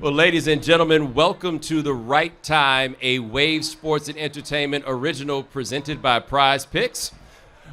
Well, ladies and gentlemen, welcome to The Right Time, a Wave Sports and Entertainment original presented by Prize Picks.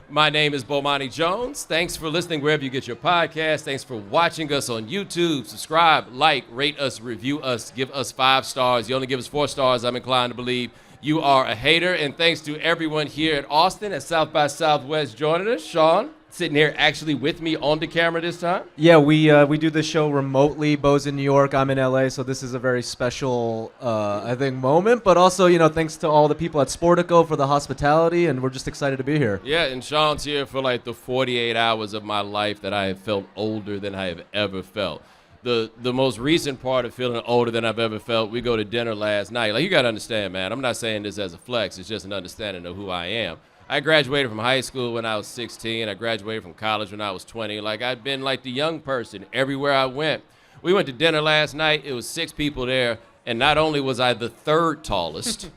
My name is Bomani Jones. Thanks for listening wherever you get your podcast. Thanks for watching us on YouTube. Subscribe, like, rate us, review us, give us 5 stars. You only give us 4 stars, I'm inclined to believe you are a hater. And thanks to everyone here at Austin at South by Southwest joining us. Sean, sitting here actually with me on the camera this time. Yeah, we do the show remotely. Bo's in New York, I'm in LA, so this is a very special, I think, moment. But also, thanks to all the people at Sportico for the hospitality, and we're just excited to be here. Yeah, and Sean's here for like the 48 hours of my life that I have felt older than I have ever felt. The most recent part of feeling older than I've ever felt, we go to dinner last night. Like, you got to understand, man, I'm not saying this as a flex. It's just an understanding of who I am. I graduated from high school when I was 16. I graduated from college when I was 20. Like, I'd been like the young person everywhere I went. We went to dinner last night. It was 6 people there, and not only was I the 3rd tallest,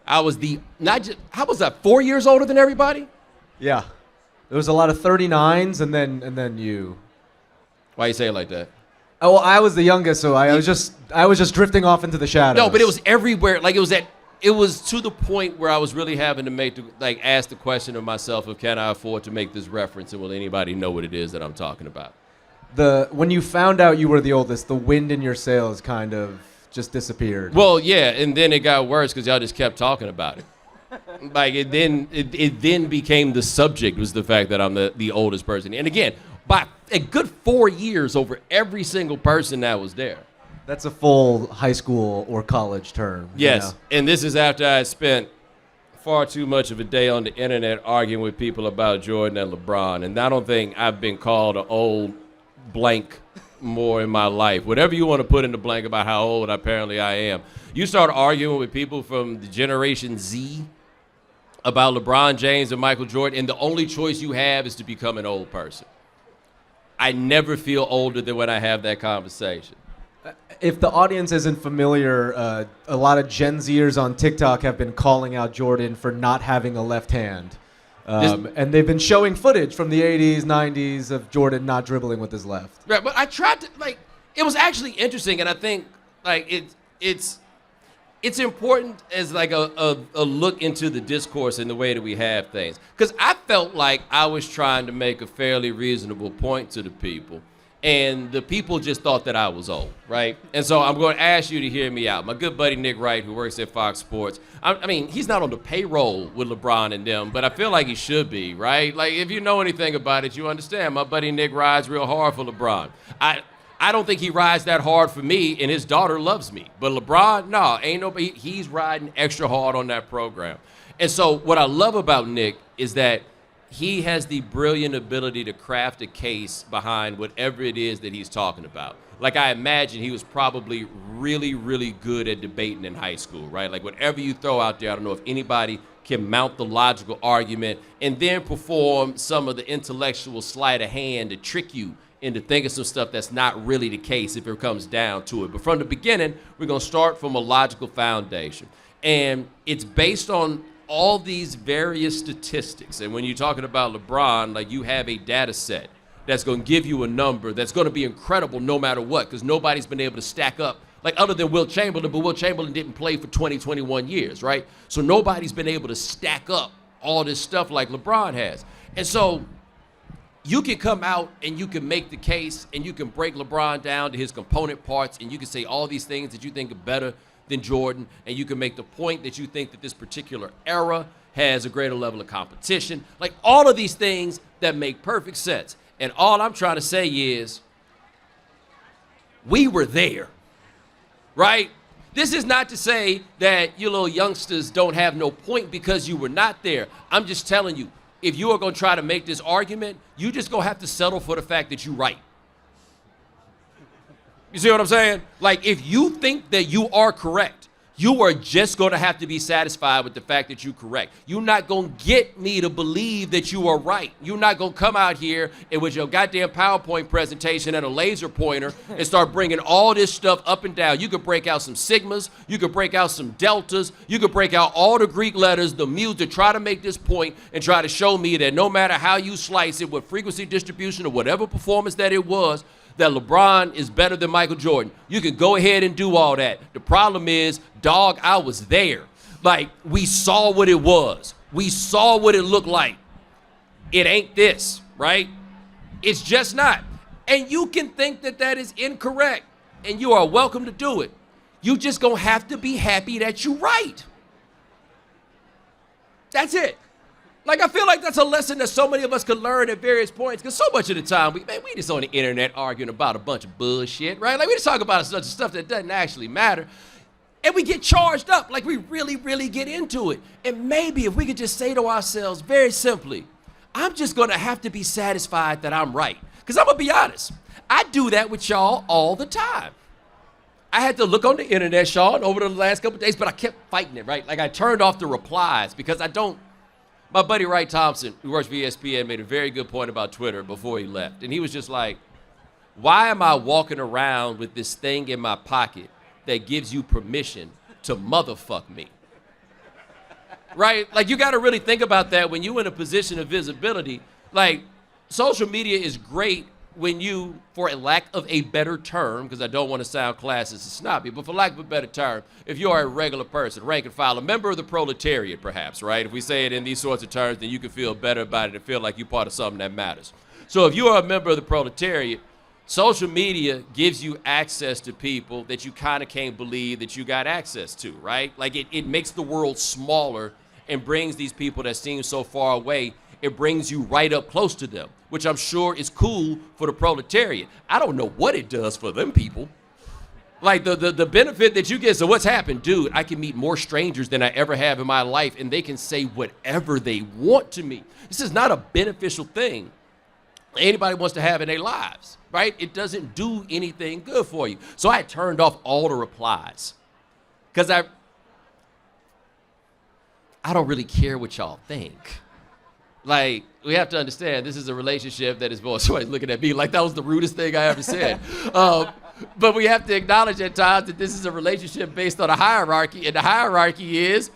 I was how was I, 4 years older than everybody? Yeah. There was a lot of 39s, and then you. Why you say it like that? Oh, well, I was the youngest, so I was just drifting off into the shadows. No, but it was everywhere. Like, it was to the point where I was really having to ask the question of myself of, can I afford to make this reference, and will anybody know what it is that I'm talking about? When you found out you were the oldest, the wind in your sails kind of just disappeared. Well, yeah, and then it got worse because y'all just kept talking about it. Like, it then became the subject was the fact that I'm the oldest person. And again, by a good 4 years over every single person that was there. That's a full high school or college term. Yes, and this is after I spent far too much of a day on the internet arguing with people about Jordan and LeBron, and I don't think I've been called an old blank more in my life. Whatever you want to put in the blank about how old apparently I am. You start arguing with people from the Generation Z about LeBron James and Michael Jordan, and the only choice you have is to become an old person. I never feel older than when I have that conversation. If the audience isn't familiar, a lot of Gen Zers on TikTok have been calling out Jordan for not having a left hand. And they've been showing footage from the 80s, 90s of Jordan not dribbling with his left. Right, but I tried to, it was actually interesting, and I think, it's important as, a look into the discourse and the way that we have things. Because I felt like I was trying to make a fairly reasonable point to the people. And the people just thought that I was old, right? And so I'm going to ask you to hear me out. My good buddy Nick Wright, who works at Fox Sports, I mean, he's not on the payroll with LeBron and them, but I feel like he should be, right? Like, if you know anything about it, you understand. My buddy Nick rides real hard for LeBron. I don't think he rides that hard for me, and his daughter loves me. But LeBron, no, ain't nobody. He's riding extra hard on that program. And so what I love about Nick is that he has the brilliant ability to craft a case behind whatever it is that he's talking about. Like, I imagine he was probably really, really good at debating in high school, right? Like, whatever you throw out there, I don't know if anybody can mount the logical argument and then perform some of the intellectual sleight of hand to trick you into thinking some stuff that's not really the case if it comes down to it. But from the beginning, we're going to start from a logical foundation. And it's based on all these various statistics. And when you're talking about LeBron, like, you have a data set that's going to give you a number that's going to be incredible no matter what, because nobody's been able to stack up, like, other than Will Chamberlain, but Will Chamberlain didn't play for 21 years, right? So nobody's been able to stack up all this stuff like LeBron has. And so you can come out and you can make the case and you can break LeBron down to his component parts, and you can say all these things that you think are better than Jordan, and you can make the point that you think that this particular era has a greater level of competition. Like, all of these things that make perfect sense. And all I'm trying to say is, we were there, right? This is not to say that you little youngsters don't have no point because you were not there. I'm just telling you, if you are going to try to make this argument, you just going to have to settle for the fact that you're right. You see what I'm saying? Like, if you think that you are correct, You are just going to have to be satisfied with the fact that you're correct. You're not going to get me to believe that you are right. You're not going to come out here and with your goddamn PowerPoint presentation and a laser pointer and start bringing all this stuff up and down. You could break out some sigmas. You could break out some deltas. You could break out all the Greek letters, the mu, to try to make this point and try to show me that no matter how you slice it, with frequency distribution or whatever performance that it was, that LeBron is better than Michael Jordan. You can go ahead and do all that. The problem is, dog, I was there. Like, we saw what it was. We saw what it looked like. It ain't this, right? It's just not. And you can think that that is incorrect, and you are welcome to do it. You just gonna have to be happy that you're right. That's it. Like, I feel like that's a lesson that so many of us could learn at various points, because so much of the time, we just on the internet arguing about a bunch of bullshit, right? Like, we just talk about such stuff that doesn't actually matter, and we get charged up, like we really, really get into it. And maybe if we could just say to ourselves very simply, I'm just going to have to be satisfied that I'm right. Because I'm going to be honest, I do that with y'all all the time. I had to look on the internet, Sean, over the last couple of days, but I kept fighting it, right? Like, I turned off the replies because I don't. My buddy Wright Thompson, who works for ESPN, made a very good point about Twitter before he left. And he was just like, why am I walking around with this thing in my pocket that gives you permission to motherfuck me? Right? Like, you got to really think about that when you're in a position of visibility. Like, social media is great when you, for a lack of a better term, because I don't want to sound classist and snobby, but for lack of a better term, if you are a regular person, rank and file, a member of the proletariat, perhaps, right? If we say it in these sorts of terms, then you can feel better about it and feel like you're part of something that matters. So if you are a member of the proletariat, social media gives you access to people that you kind of can't believe that you got access to, right? Like, it makes the world smaller and brings these people that seem so far away, it brings you right up close to them, which I'm sure is cool for the proletariat. I don't know what it does for them people. Like, the benefit that you get, so what's happened? Dude, I can meet more strangers than I ever have in my life, and they can say whatever they want to me. This is not a beneficial thing anybody wants to have in their lives, right? It doesn't do anything good for you. So I turned off all the replies because I don't really care what y'all think. Like, we have to understand this is a relationship that is, boy, somebody's looking at me like that was the rudest thing I ever said. But we have to acknowledge at times that this is a relationship based on a hierarchy, and the hierarchy is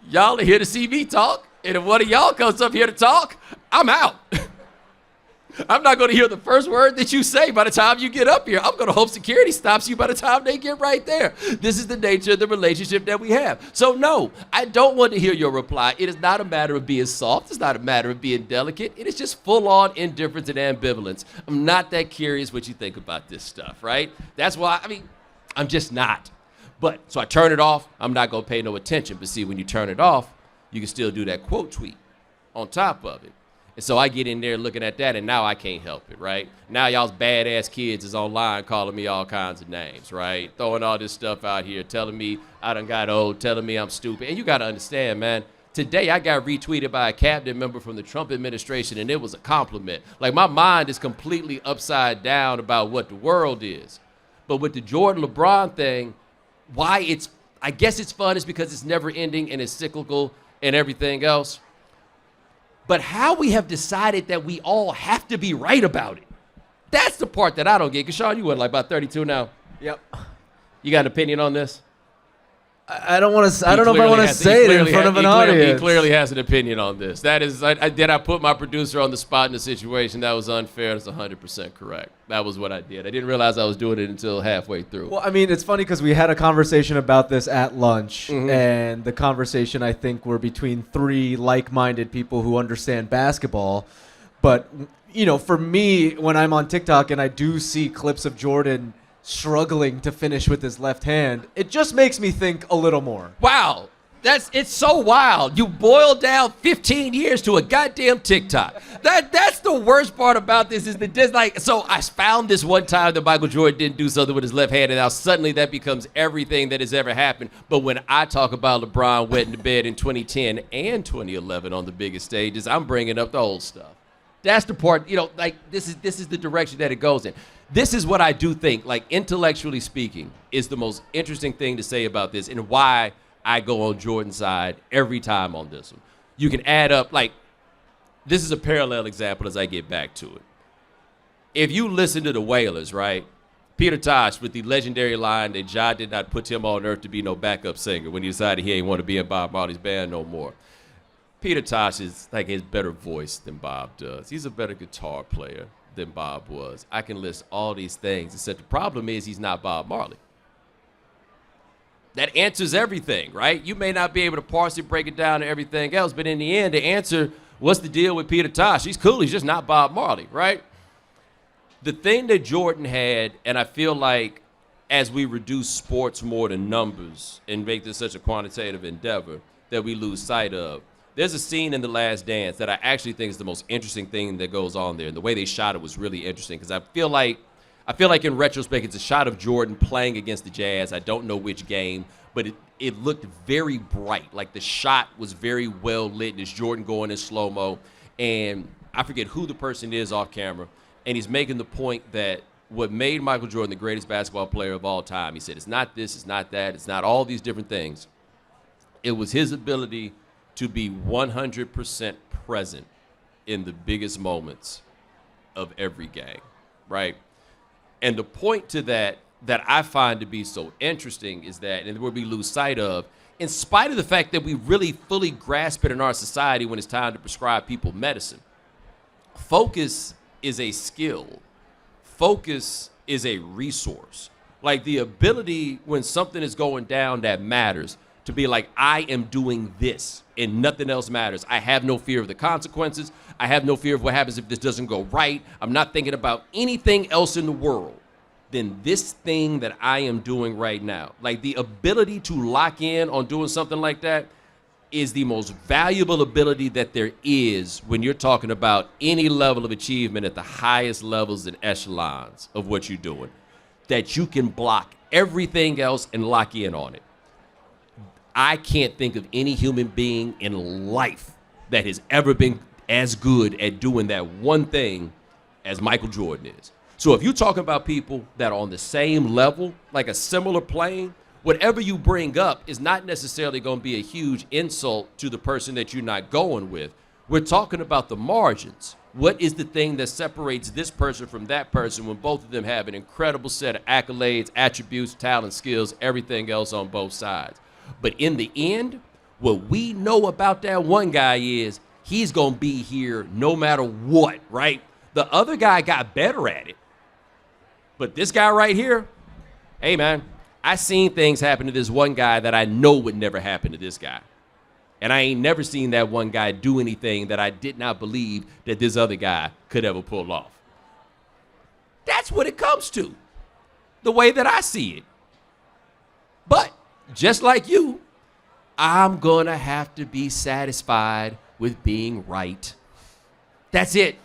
y'all are here to see me talk, and if one of y'all comes up here to talk, I'm out. I'm not going to hear the first word that you say by the time you get up here. I'm going to hope security stops you by the time they get right there. This is the nature of the relationship that we have. So no, I don't want to hear your reply. It is not a matter of being soft. It's not a matter of being delicate. It is just full-on indifference and ambivalence. I'm not that curious what you think about this stuff, right? That's why, I'm just not. But, so I turn it off. I'm not going to pay no attention. But see, when you turn it off, you can still do that quote tweet on top of it. And so I get in there looking at that, and now I can't help it, right? Now y'all's badass kids is online calling me all kinds of names, right? Throwing all this stuff out here, telling me I done got old, telling me I'm stupid. And you got to understand, man, today I got retweeted by a cabinet member from the Trump administration, and it was a compliment. Like, my mind is completely upside down about what the world is. But with the Jordan LeBron thing, I guess it's fun is because it's never ending and it's cyclical and everything else. But how we have decided that we all have to be right about it. That's the part that I don't get. Because, Sean, you like about 32 now? Yep. You got an opinion on this? I don't want to. I don't know if I want to say it in front of an audience. He clearly has an opinion on this. That is, did I put my producer on the spot in the situation? That was unfair. That's 100% correct. That was what I did. I didn't realize I was doing it until halfway through. Well, it's funny because we had a conversation about this at lunch, and the conversation, I think, were between three like-minded people who understand basketball. But, for me, when I'm on TikTok and I do see clips of Jordan struggling to finish with his left hand, it just makes me think a little more. Wow. It's so wild. You boil down 15 years to a goddamn TikTok. That's the worst part about this is that so I found this one time that Michael Jordan didn't do something with his left hand, and now suddenly that becomes everything that has ever happened. But when I talk about LeBron wetting the bed in 2010 and 2011 on the biggest stages, I'm bringing up the old stuff. That's the part, like this is the direction that it goes in. This is what I do think, like intellectually speaking, is the most interesting thing to say about this and why I go on Jordan's side every time on this one. You can add up, like, this is a parallel example as I get back to it. If you listen to the Wailers, right, Peter Tosh with the legendary line that John did not put him on earth to be no backup singer when he decided he ain't want to be in Bob Marley's band no more. Peter Tosh is like his better voice than Bob does. He's a better guitar player than Bob was. I can list all these things, except the problem is he's not Bob Marley. That answers everything, right? You may not be able to parse it, break it down, and everything else, but in the end, the answer, what's the deal with Peter Tosh? He's cool, he's just not Bob Marley, right? The thing that Jordan had, and I feel like as we reduce sports more to numbers and make this such a quantitative endeavor that we lose sight of, there's a scene in The Last Dance that I actually think is the most interesting thing that goes on there. And the way they shot it was really interesting because I feel like in retrospect, it's a shot of Jordan playing against the Jazz. I don't know which game, but it looked very bright. Like the shot was very well lit. And it's Jordan going in slow-mo. And I forget who the person is off camera. And he's making the point that what made Michael Jordan the greatest basketball player of all time, he said, it's not this, it's not that, it's not all these different things. It was his ability to be 100% present in the biggest moments of every game, right? And the point to that I find to be so interesting is that, and where we lose sight of, in spite of the fact that we really fully grasp it in our society when it's time to prescribe people medicine, focus is a skill. Focus is a resource. Like the ability when something is going down that matters to be like, I am doing this and nothing else matters. I have no fear of the consequences. I have no fear of what happens if this doesn't go right. I'm not thinking about anything else in the world than this thing that I am doing right now. Like the ability to lock in on doing something like that is the most valuable ability that there is when you're talking about any level of achievement at the highest levels and echelons of what you're doing, that you can block everything else and lock in on it. I can't think of any human being in life that has ever been as good at doing that one thing as Michael Jordan is. So if you're talking about people that are on the same level, like a similar plane, whatever you bring up is not necessarily going to be a huge insult to the person that you're not going with. We're talking about the margins. What is the thing that separates this person from that person when both of them have an incredible set of accolades, attributes, talent, skills, everything else on both sides? But in the end, what we know about that one guy is he's going to be here no matter what, right? The other guy got better at it. But this guy right here, hey, man, I seen things happen to this one guy that I know would never happen to this guy. And I ain't never seen that one guy do anything that I did not believe that this other guy could ever pull off. That's what it comes to, the way that I see it. But just like you, I'm going to have to be satisfied with being right. That's it.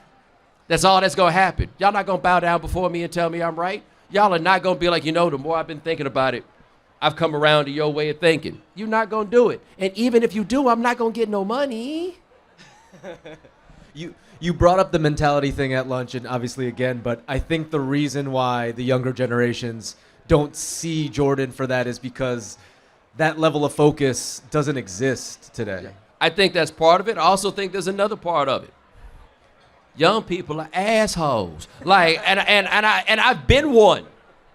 That's all that's going to happen. Y'all not going to bow down before me and tell me I'm right. Y'all are not going to be like, the more I've been thinking about it, I've come around to your way of thinking. You're not going to do it. And even if you do, I'm not going to get no money. You brought up the mentality thing at lunch, and obviously again, but I think the reason why the younger generations don't see Jordan for that is because that level of focus doesn't exist today. I think that's part of it. I also think there's another part of it. Young people are assholes. Like, and I've been one,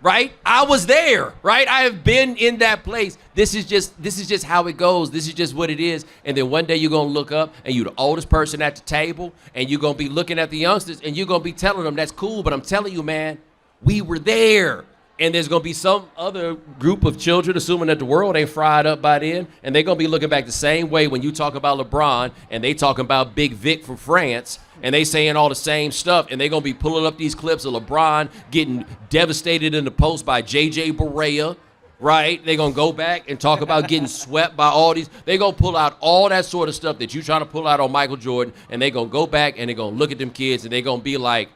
right? I was there, right? I have been in that place. This is just how it goes. This is just what it is. And then one day you're gonna look up and you're the oldest person at the table, and you're gonna be looking at the youngsters, and you're gonna be telling them that's cool, but I'm telling you, man, we were there. And there's going to be some other group of children, assuming that the world ain't fried up by then, and they're going to be looking back the same way when you talk about LeBron and they talking about Big Vic from France, and they saying all the same stuff, and they're going to be pulling up these clips of LeBron getting devastated in the post by J.J. Barea, right? They're going to go back and talk about getting swept by all these. They're going to pull out all that sort of stuff that you're trying to pull out on Michael Jordan, and they're going to go back and they're going to look at them kids, and they're going to be like,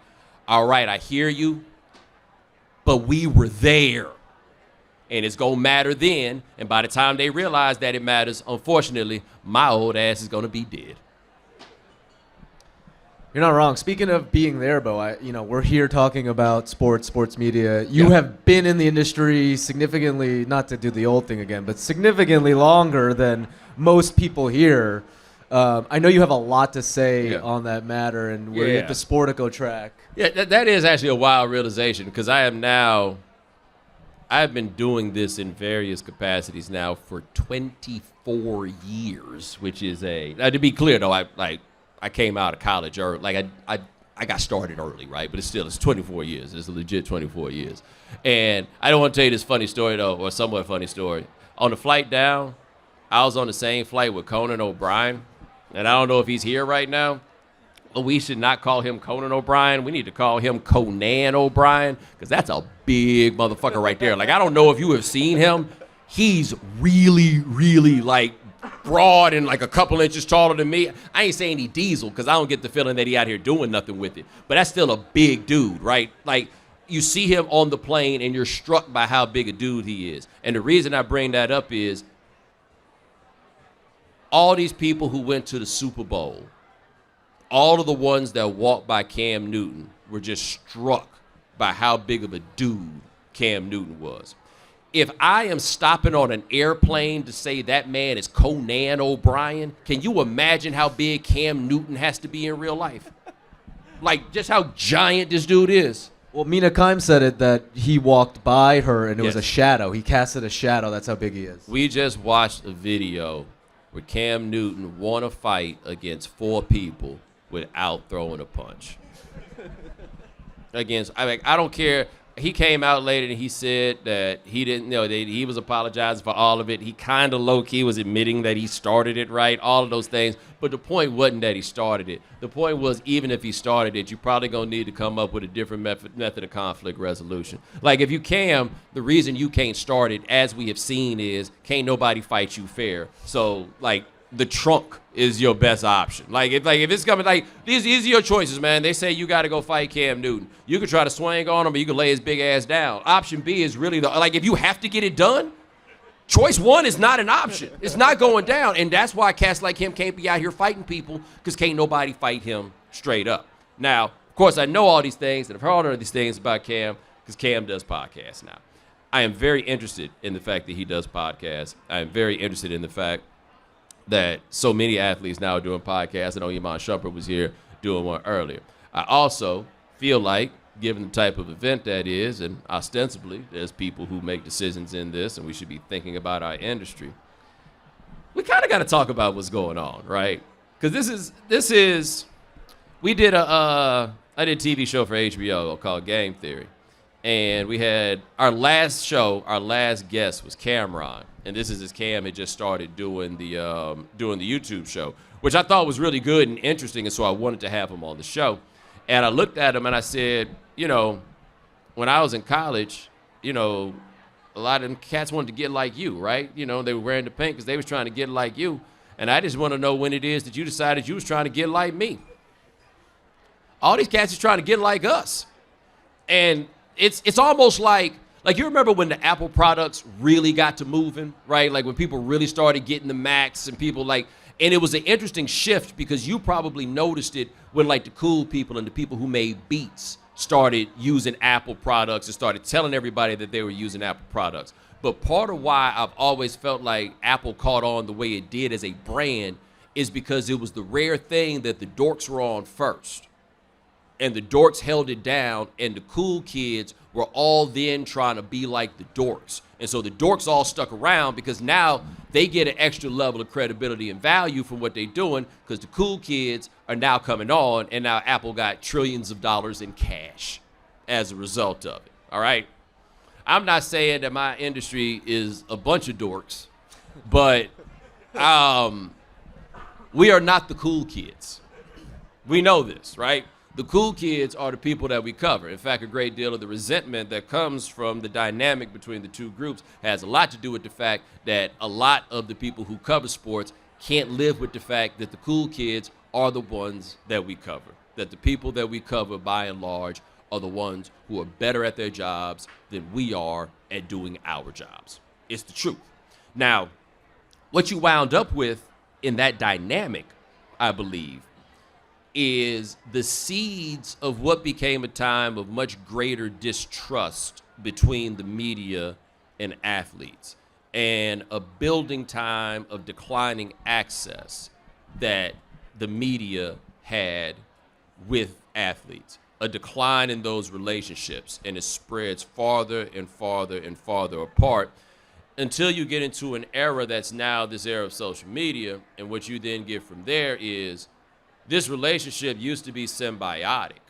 all right, I hear you, but we were there. And it's going to matter then. And by the time they realize that it matters, unfortunately, my old ass is going to be dead. You're not wrong. Speaking of being there, Bo, we're here talking about sports media. You have been in the industry significantly, not to do the old thing again, but significantly longer than most people here. I know you have a lot to say on that matter, and we're at the Sportico track. Yeah, that is actually a wild realization, because I've been doing this in various capacities now for 24 years, which is now, to be clear though, I came out of college early. Like I got started early, right? But it's 24 years. It's a legit 24 years. And I don't want to tell you this funny story though, or somewhat funny story. On the flight down, I was on the same flight with Conan O'Brien, and I don't know if he's here right now. But we should not call him Conan O'Brien. We need to call him Conan O'Brien, because that's a big motherfucker right there. Like, I don't know if you have seen him. He's really, really, like, broad and like a couple inches taller than me. I ain't saying he diesel, because I don't get the feeling that he out here doing nothing with it. But that's still a big dude, right? Like, you see him on the plane and you're struck by how big a dude he is. And the reason I bring that up is all these people who went to the Super Bowl, all of the ones that walked by Cam Newton were just struck by how big of a dude Cam Newton was. If I am stopping on an airplane to say that man is Conan O'Brien, can you imagine how big Cam Newton has to be in real life? Like, just how giant this dude is. Well, Mina Kimes said it that he walked by her and it was a shadow. He casted a shadow. That's how big he is. We just watched a video where Cam Newton won a fight against 4 people without throwing a punch. I don't care. He came out later and he said that he didn't know that he was apologizing for all of it. He kind of low-key was admitting that he started it, right? All of those things. But the point wasn't that he started it. The point was, even if he started it, you're probably going to need to come up with a different method of conflict resolution. Like, if you Cam, the reason you can't start it, as we have seen, is can't nobody fight you fair. So, like, the trunk is your best option. Like if it's coming, like these are your choices, man. They say you got to go fight Cam Newton. You could try to swing on him, or you could lay his big ass down. Option B is really if you have to get it done, choice 1 is not an option. It's not going down, and that's why cats like him can't be out here fighting people, because can't nobody fight him straight up. Now, of course, I know all these things and I've heard all of these things about Cam because Cam does podcasts now. I am very interested in the fact that he does podcasts. I am very interested in the fact that so many athletes now are doing podcasts. I know Iman Shumpert was here doing one earlier. I also feel like, given the type of event that is, and ostensibly there's people who make decisions in this, and we should be thinking about our industry, we kind of got to talk about what's going on, right? Because this is, I did a TV show for HBO called Game Theory, and we had our last guest was Cameron. And this is as Cam had just started doing the YouTube show, which I thought was really good and interesting, and so I wanted to have him on the show. And I looked at him and I said, when I was in college, a lot of them cats wanted to get like you, right? They were wearing the pink because they was trying to get like you. And I just want to know when it is that you decided you was trying to get like me. All these cats is trying to get like us. And it's almost like you remember when the Apple products really got to moving, right? Like when people really started getting the Macs and people and it was an interesting shift because you probably noticed it when the cool people and the people who made beats started using Apple products and started telling everybody that they were using Apple products. But part of why I've always felt like Apple caught on the way it did as a brand is because it was the rare thing that the dorks were on first. And the dorks held it down, and the cool kids were all then trying to be like the dorks. And so the dorks all stuck around because now they get an extra level of credibility and value from what they're doing because the cool kids are now coming on, and now Apple got trillions of dollars in cash as a result of it, all right? I'm not saying that my industry is a bunch of dorks, but we are not the cool kids. We know this, right? The cool kids are the people that we cover. In fact, a great deal of the resentment that comes from the dynamic between the two groups has a lot to do with the fact that a lot of the people who cover sports can't live with the fact that the cool kids are the ones that we cover, that the people that we cover by and large are the ones who are better at their jobs than we are at doing our jobs. It's the truth. Now, what you wound up with in that dynamic, I believe, is the seeds of what became a time of much greater distrust between the media and athletes, and a building time of declining access that the media had with athletes, a decline in those relationships, and it spreads farther and farther and farther apart until you get into an era that's now this era of social media. And what you then get from there is this relationship used to be symbiotic,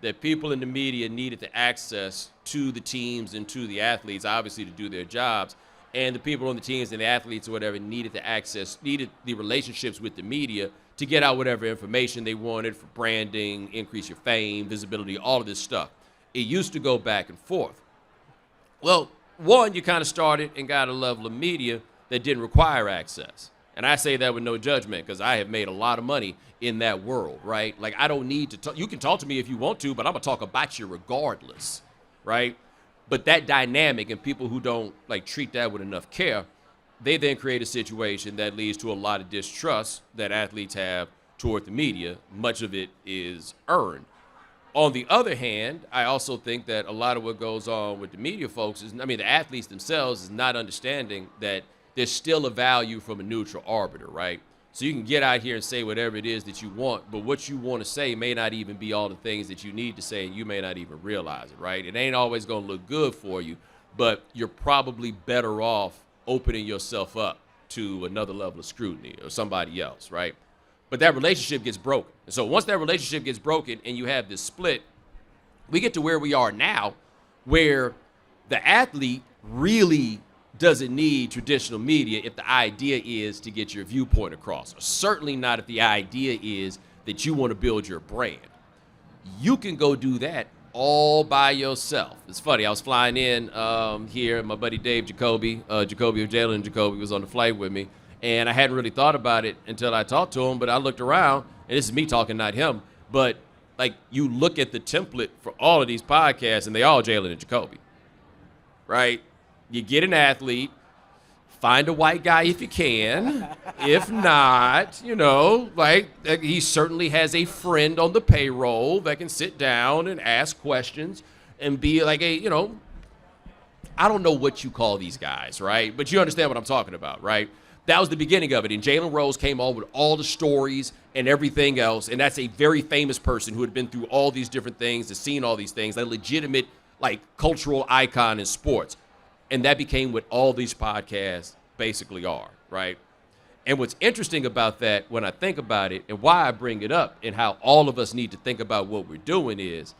that people in the media needed the access to the teams and to the athletes, obviously, to do their jobs. And the people on the teams and the athletes or whatever needed the relationships with the media to get out whatever information they wanted for branding, increase your fame, visibility, all of this stuff. It used to go back and forth. Well, one, you kind of started and got a level of media that didn't require access. And I say that with no judgment because I have made a lot of money in that world, right? Like, I don't need to talk. You can talk to me if you want to, but I'm going to talk about you regardless, right? But that dynamic and people who don't, like, treat that with enough care, they then create a situation that leads to a lot of distrust that athletes have toward the media. Much of it is earned. On the other hand, I also think that a lot of what goes on with the media folks is, the athletes themselves is not understanding that there's still a value from a neutral arbiter, right? So you can get out here and say whatever it is that you want, but what you want to say may not even be all the things that you need to say, and you may not even realize it, right? It ain't always going to look good for you, but you're probably better off opening yourself up to another level of scrutiny or somebody else, right? But that relationship gets broken. And so once that relationship gets broken and you have this split, we get to where we are now, where the athlete really doesn't need traditional media if the idea is to get your viewpoint across. Or certainly not if the idea is that you want to build your brand. You can go do that all by yourself. It's funny, I was flying in here, my buddy Dave Jacoby of Jalen Jacoby was on the flight with me, and I hadn't really thought about it until I talked to him, but I looked around, and this is me talking, not him, but like, you look at the template for all of these podcasts, and they all Jalen and Jacoby, right? You get an athlete, find a white guy if you can. If not, he certainly has a friend on the payroll that can sit down and ask questions and be like I don't know what you call these guys, right? But you understand what I'm talking about, right? That was the beginning of it. And Jalen Rose came on with all the stories and everything else. And that's a very famous person who had been through all these different things, has seen all these things, a legitimate, cultural icon in sports. And that became what all these podcasts basically are, right? And what's interesting about that, when I think about it, and why I bring it up, and how all of us need to think about what we're doing is,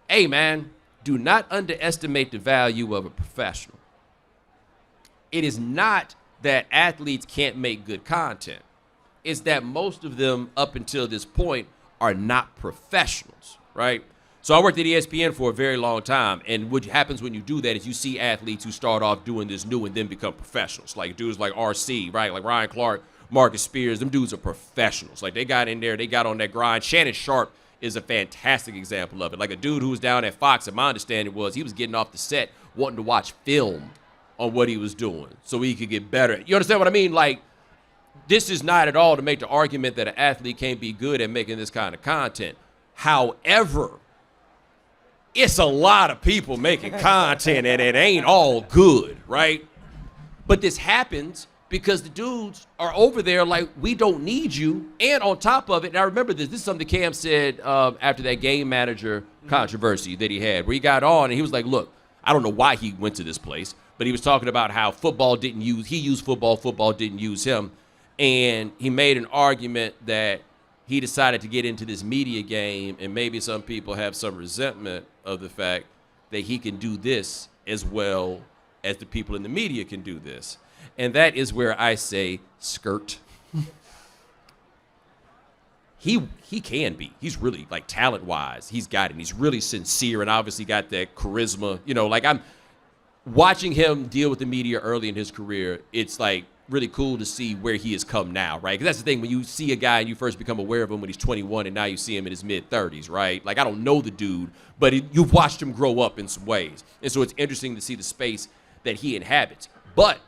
hey, man, do not underestimate the value of a professional. It is not that athletes can't make good content. It's that most of them, up until this point, are not professionals, right? So I worked at ESPN for a very long time, and what happens when you do that is you see athletes who start off doing this new and then become professionals, like dudes like RC, right, like Ryan Clark, Marcus Spears. Them dudes are professionals. Like, they got in there, they got on that grind. Shannon Sharp is a fantastic example of it. Like, a dude who was down at Fox, and my understanding was he was getting off the set wanting to watch film on what he was doing so he could get better. You understand what I mean? Like, this is not at all to make the argument that an athlete can't be good at making this kind of content. However, it's a lot of people making content, and it ain't all good, right? But this happens because the dudes are over there like, we don't need you. And on top of it, and I remember this is something Cam said after that game manager controversy that he had, where he got on and he was like, look, I don't know why he went to this place, but he was talking about how he used football didn't use him. And he made an argument that he decided to get into this media game, and maybe some people have some resentment of the fact that he can do this as well as the people in the media can do this. And that is where I say, skirt. He can be. He's really, talent-wise, he's got it. He's really sincere and obviously got that charisma. I'm watching him deal with the media early in his career. It's, really cool to see where he has come now, right? Because that's the thing, when you see a guy and you first become aware of him when he's 21 and now you see him in his mid-30s, right? I don't know the dude, but you've watched him grow up in some ways. And so it's interesting to see the space that he inhabits. But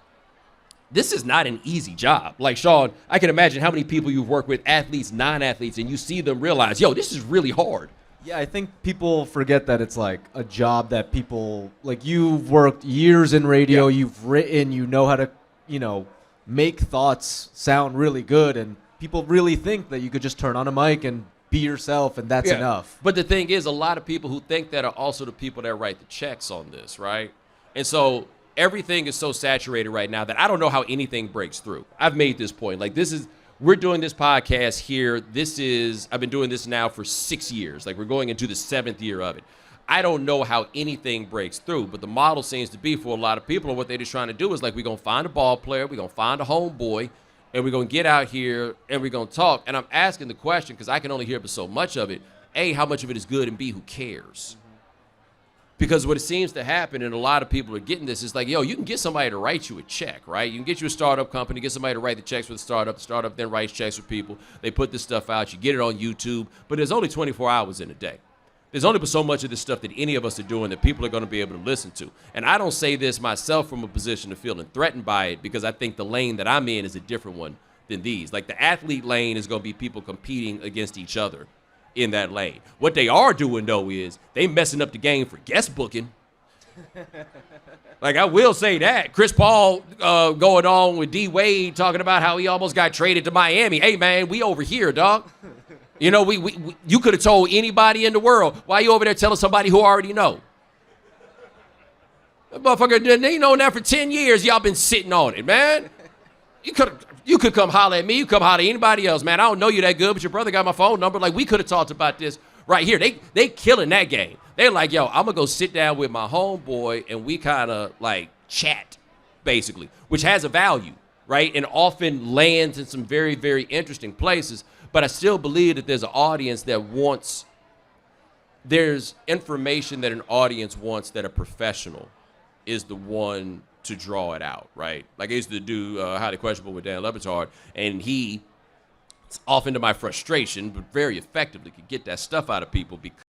this is not an easy job. Like, Sean, I can imagine how many people you've worked with, athletes, non-athletes, and you see them realize, yo, this is really hard. Yeah, I think people forget that it's like a job that people, like, you've worked years in radio, you've written, you know how to, make thoughts sound really good, and people really think that you could just turn on a mic and be yourself and that's enough. But the thing is, a lot of people who think that are also the people that write the checks on this, right? And so everything is so saturated right now that I don't know how anything breaks through. I've made this point. Like, we're doing this podcast here. I've been doing this now for 6 years. Like, we're going into the 7th year of it. I don't know how anything breaks through, but the model seems to be for a lot of people, and what they're just trying to do is, like, we're going to find a ball player, we're going to find a homeboy, and we're going to get out here and we're going to talk. And I'm asking the question because I can only hear but so much of it. A, how much of it is good, and B, who cares? Because what it seems to happen, and a lot of people are getting this, is like, yo, you can get somebody to write you a check, right? You can get you a startup company, get somebody to write the checks for the startup then writes checks for people. They put this stuff out. You get it on YouTube. But there's only 24 hours in a day. There's only so much of this stuff that any of us are doing that people are going to be able to listen to. And I don't say this myself from a position of feeling threatened by it, because I think the lane that I'm in is a different one than these. Like, the athlete lane is going to be people competing against each other in that lane. What they are doing, though, is they messing up the game for guest booking. Like, I will say that. Chris Paul going on with D. Wade talking about how he almost got traded to Miami. Hey, man, we over here, dog. You could have told anybody in the world. Why you over there telling somebody who already know? That motherfucker, they known that for 10 years. Y'all been sitting on it, man. You could come holler at me. You come holler at anybody else, man. I don't know you that good, but your brother got my phone number. Like, we could have talked about this right here. They killing that game. They're like, yo, I'm going to go sit down with my homeboy, and we kind of, like, chat, basically, which has a value, right? And often lands in some very, very interesting places. But I still believe that there's an audience that there's information that an audience wants that a professional is the one to draw it out, right? Like, I used to do Highly Questionable with Dan Le Batard, and he, often to my frustration, but very effectively could get that stuff out of people because